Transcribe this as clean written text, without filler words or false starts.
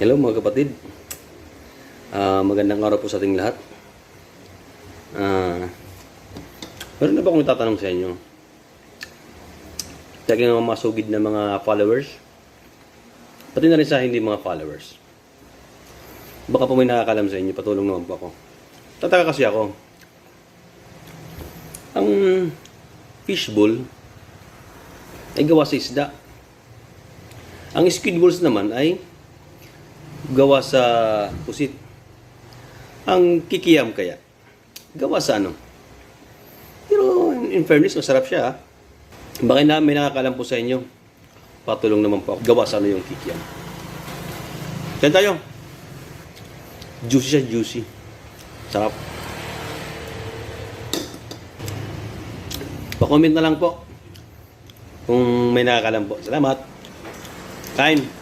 Hello mga kapatid. Magandang araw po sa ating lahat. Meron na ba akong tatanong sa inyo? Sa aking mga masugid na mga followers, pati na rin sa hindi mga followers. Baka po may nakakalam sa inyo, patulong naman po ako. Tataka kasi ako. Ang fishbowl ay gawa sa isda. Ang squid balls naman ay gawa sa pusit. Ang kikiam kaya, gawa sa ano? Pero in fairness, masarap siya. Baka na may nakakalam po sa inyo. Patulong naman po ako. Gawa sa ano yung kikiam. Kaya tayo. Juicy siya, juicy. Sarap. Pa-comment na lang po kung may nakakalam po. Salamat. Kain.